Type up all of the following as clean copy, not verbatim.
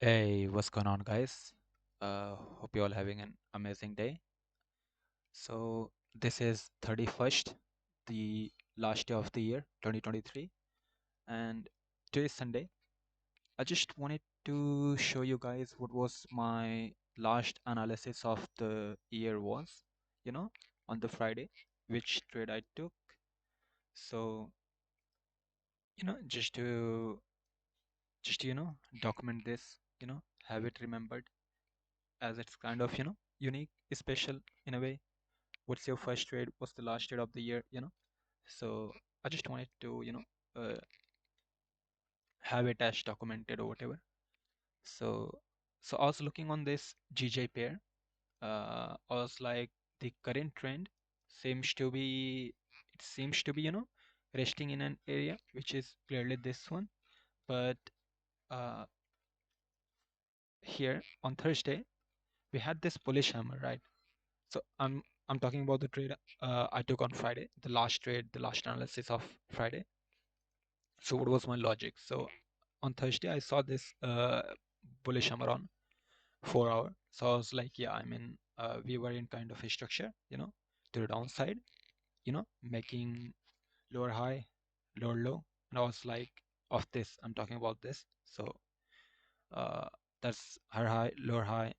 Hey, what's going on, guys? Hope you're all having an amazing day. So, this is 31st, the last day of the year, 2023, and today is Sunday. I just wanted to show you guys what was my last analysis of the year was, you know, on the Friday, which trade I took. So, just to document this, have it remembered as it's kind of, unique, special in a way. What's your first trade? What's the last trade of the year? So I just wanted to, have it as documented or whatever. So, so I was looking on this GJ pair. I was like, the current trend seems to be, it seems to be, resting in an area, which is clearly this one. But uh, here on Thursday, we had this bullish hammer, right? So I'm talking about the trade I took on Friday, the last trade, the last analysis of Friday. So what was my logic? So on Thursday I saw this bullish hammer on 4 hour. So I was like, yeah, I mean, we were in kind of a structure, to the downside, making lower high, lower low, and I was like, of this, I'm talking about this. So uh, that's higher high, lower high,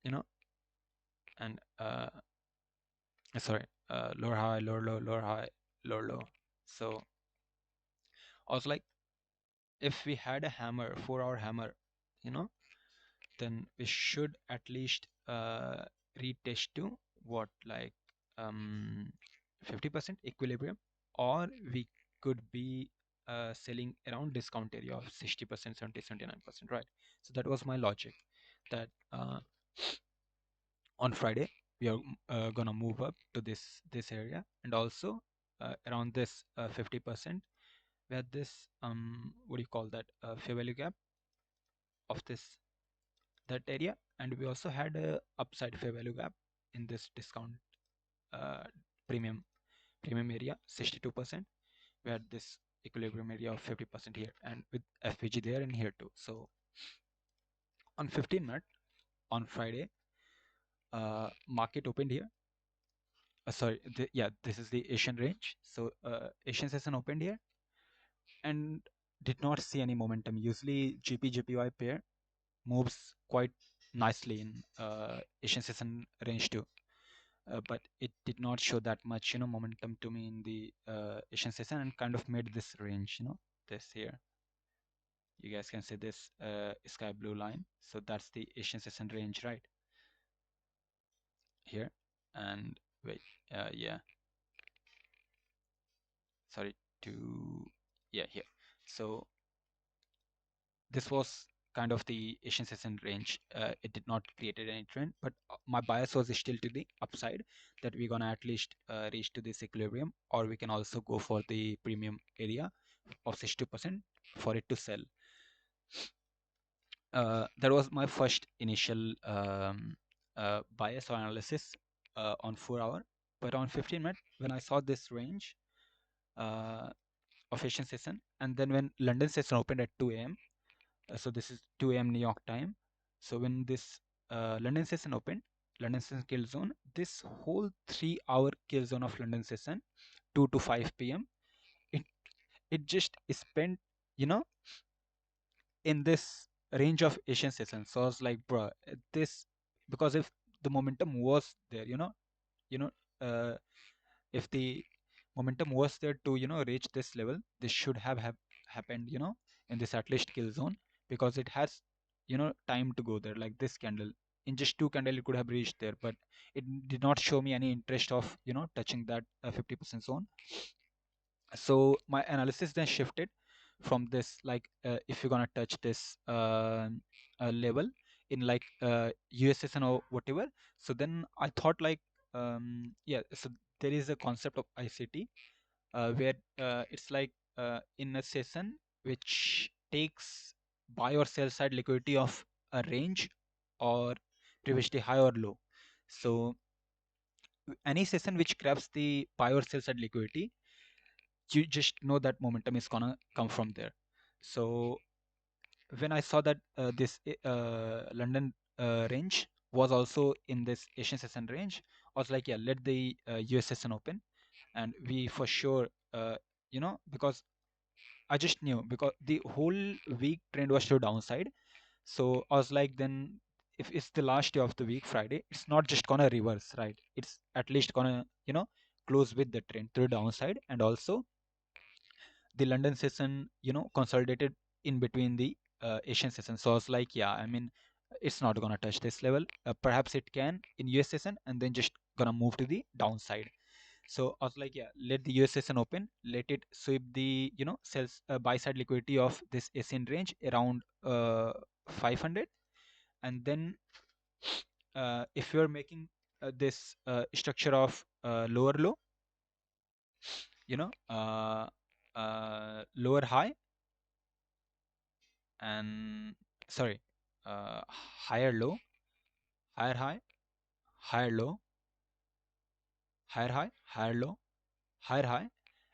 and sorry, lower high, lower low, lower high, lower low. So I was like, if we had a hammer, 4 hour hammer, you know, then we should at least retest to what, like, 50% equilibrium, or we could be selling around discount area of 60%, 70, 79%, right? So that was my logic, that on Friday we are gonna move up to this area, and also around this 50%, where this what do you call that, fair value gap of this, that area, and we also had a upside fair value gap in this discount uh, premium premium area 62%. We had this equilibrium area of 50% here, and with FPG there and here too. So on 15 minute on Friday, market opened here. Sorry, yeah, this is the Asian range. So Asian session opened here and did not see any momentum. Usually GP-JPY pair moves quite nicely in Asian session range too. But it did not show that much, momentum to me in the Asian session, and kind of made this range, this here. You guys can see this sky blue line. So that's the Asian session range, right? Here. And wait, yeah, sorry to, yeah, here. So this was kind of the Asian session range. It did not created any trend, but my bias was still to the upside, that we're gonna at least reach to this equilibrium, or we can also go for the premium area of 60% for it to sell. That was my first initial bias or analysis on 4 hour. But on 15 minute, when I saw this range uh, of Asian session, and then when London session opened at 2 a.m., so this is 2 a.m. New York time. So when this London session opened, London session kill zone, this whole 3 hour kill zone of London session, 2 to 5 p.m., it it just spent, you know, in this range of Asian session. So I was like, bro, this, because if the momentum was there, you know, uh, if the momentum was there to, reach this level, this should have happened, in this at least kill zone, because it has, time to go there. Like this candle, in just two candle, it could have reached there, but it did not show me any interest of, touching that 50% zone. So my analysis then shifted from this, like, if you're gonna touch this level in, like, USSN or whatever. So then I thought, like, yeah, so there is a concept of ICT, where it's like, in a session which takes buy or sell side liquidity of a range, or previously high or low. So any session which grabs the buy or sell side liquidity, you just know that momentum is gonna come from there. So when I saw that this London range was also in this Asian session range, I was like, yeah, let the US session open, and we for sure, because I just knew because the whole week trend was to downside. So I was like, then if it's the last day of the week, Friday, it's not just gonna reverse, right? It's at least gonna, close with the trend to the downside, and also the London session, consolidated in between the Asian session. So I was like, yeah, I mean, it's not gonna touch this level. Perhaps it can in US session, and then just gonna move to the downside. So I was like, yeah, let the US session open, let it sweep the, sells buy side liquidity of this Asian range around 500, and then if you're making this structure of lower low, lower high, and sorry, higher low, higher high, higher low, higher high, higher low, higher high,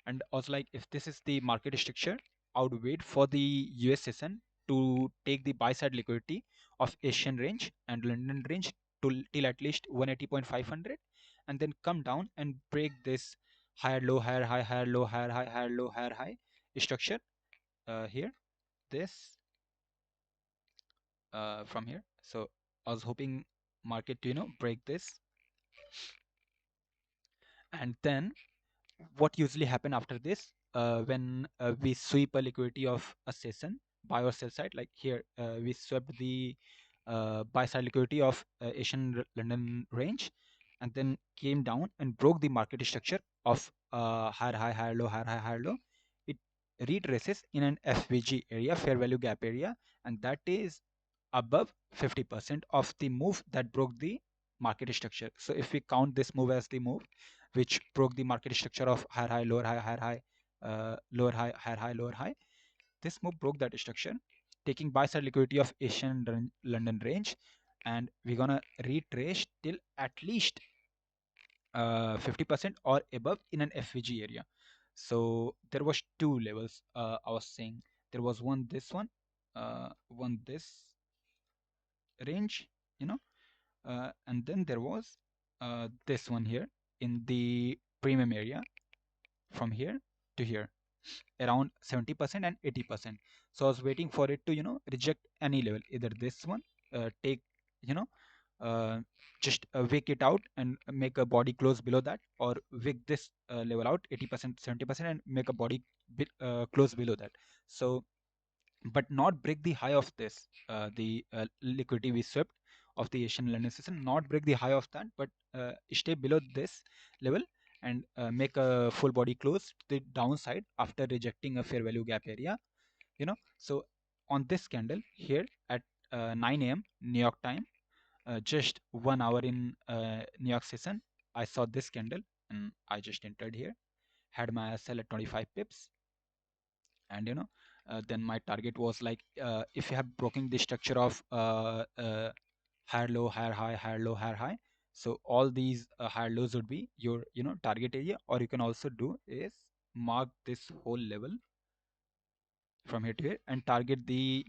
and also like if this is the market structure, I would wait for the US session to take the buy side liquidity of Asian range and London range to till at least 180.500, and then come down and break this higher low, higher high, higher low, higher high, higher low, higher high structure here, this from here. So I was hoping market to break this, and then what usually happen after this, when we sweep a liquidity of a session, buy or sell side, like here we swept the buy side liquidity of Asian London range, and then came down and broke the market structure of higher high, higher low, higher high, higher low. It retraces in an FVG area, fair value gap area, and that is above 50% of the move that broke the market structure. So if we count this move as the move which broke the market structure of higher high, lower high, higher high, lower high, higher high, lower high, this move broke that structure, taking buy side liquidity of Asian London range, and we're gonna retrace till at least 50% or above in an FVG area. So there was two levels. I was saying there was one this range, you know, and then there was this one here in the premium area from here to here, around 70% and 80%. So I was waiting for it to reject any level, either this one, take you know uh, just wick it out and make a body close below that, or wick this level out 80%, 70%, and make a body close below that. So but not break the high of this, the liquidity we swept of the Asian London session, not break the high of that, but stay below this level and make a full body close to the downside after rejecting a fair value gap area. So on this candle here at 9 a.m. New York time, just 1 hour in New York session, I saw this candle and I just entered here, had my sell at 25 pips, and then my target was like, if you have broken the structure of higher low, higher high, higher low, higher high, so all these higher lows would be your target area. Or you can also do is mark this whole level from here to here and target the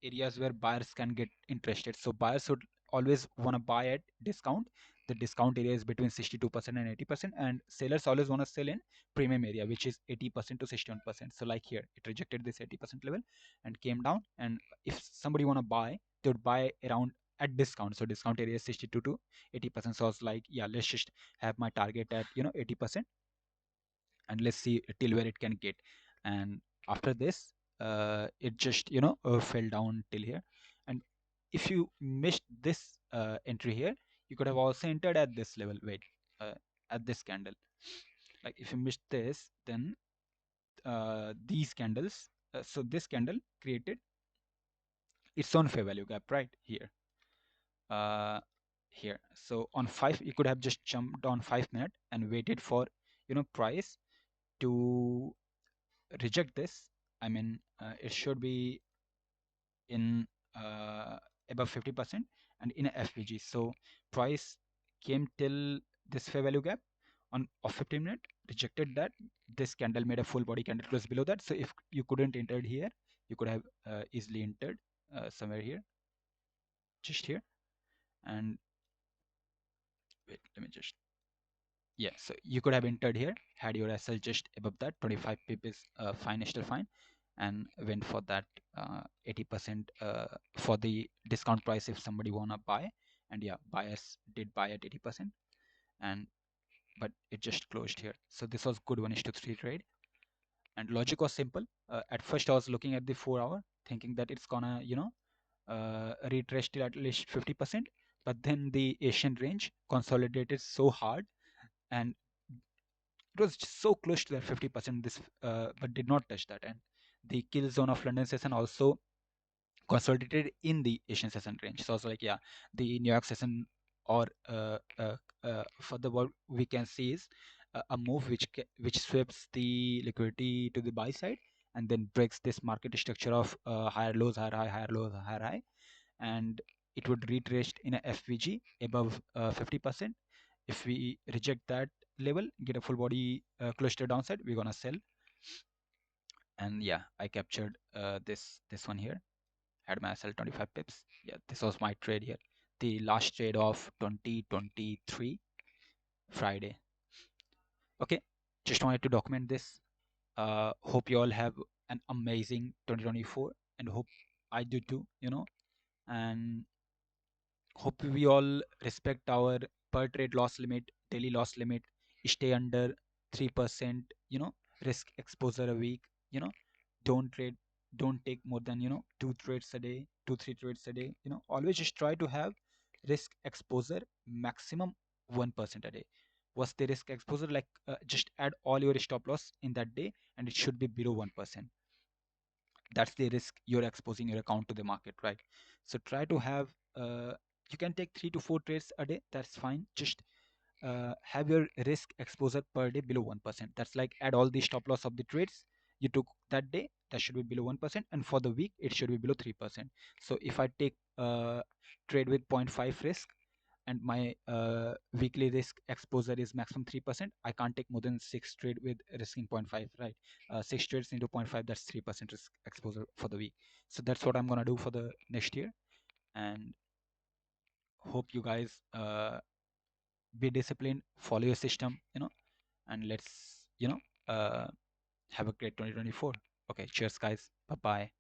areas where buyers can get interested. So buyers would always want to buy at discount. The discount area is between 62% and 80%, and sellers always want to sell in premium area, which is 80% to 61%. So like here it rejected this 80% level and came down, and if somebody want to buy, they would buy around at discount. So discount area is 62 to 80%. So I was like, yeah, let's just have my target at 80%, and let's see till where it can get. And after this, it just fell down till here. And if you missed this entry here, you could have also entered at this level. Wait, at this candle. Like if you missed this, then these candles. So this candle created its own fair value gap right here. Uh, Here. So on 5, you could have just jumped on 5 minute and waited for price to reject this. I mean, it should be in above 50% and in a FVG. So price came till this fair value gap on of 15 minute, rejected that. This candle made a full body candle close below that. So if you couldn't enter here, you could have easily entered somewhere here, just here. And wait, let me just, yeah, so you could have entered here, had your SL just above that. 25 pip is fine, still fine, and went for that 80% for the discount price if somebody wanna buy. And yeah, buyers did buy at 80%, and but it just closed here. So this was good 1:3 trade, and logic was simple. At first I was looking at the 4 hour, thinking that it's gonna, retrace till at least 50%, but then the Asian range consolidated so hard, and it was just so close to that 50%, this but did not touch that. And the kill zone of London session also consolidated in the Asian session range. So I was like, yeah, the New York session, or further what we can see is a move which sweeps the liquidity to the buy side, and then breaks this market structure of higher lows, higher high, higher lows, higher high, and it would retrace in a FVG above 50%. If we reject that level, get a full body close to downside, we're gonna sell. And yeah, I captured this one here, had my sell 25 pips. Yeah, this was my trade here, the last trade of 2023 Friday. Okay, just wanted to document this. Hope you all have an amazing 2024, and hope I do too, and hope we all respect our per trade loss limit, daily loss limit, stay under 3%, risk exposure a week, you know, don't trade, don't take more than, 2 trades a day, 2 3 trades a day, always just try to have risk exposure maximum 1% a day. What's the risk exposure? Like, just add all your stop loss in that day, and it should be below 1%. That's the risk you're exposing your account to the market, right? So try to have, uh, you can take 3 to 4 trades a day, that's fine. Just have your risk exposure per day below 1%. That's like, add all the stop loss of the trades you took that day, that should be below 1%, and for the week it should be below 3%. So if I take trade with 0.5 risk, and my weekly risk exposure is maximum 3%, I can't take more than 6 trade with risking 0.5, right? 6 trades into 0.5, that's 3% risk exposure for the week. So that's what I'm gonna do for the next year, and hope you guys be disciplined, follow your system, and let's, have a great 2024. Okay, cheers guys, bye bye.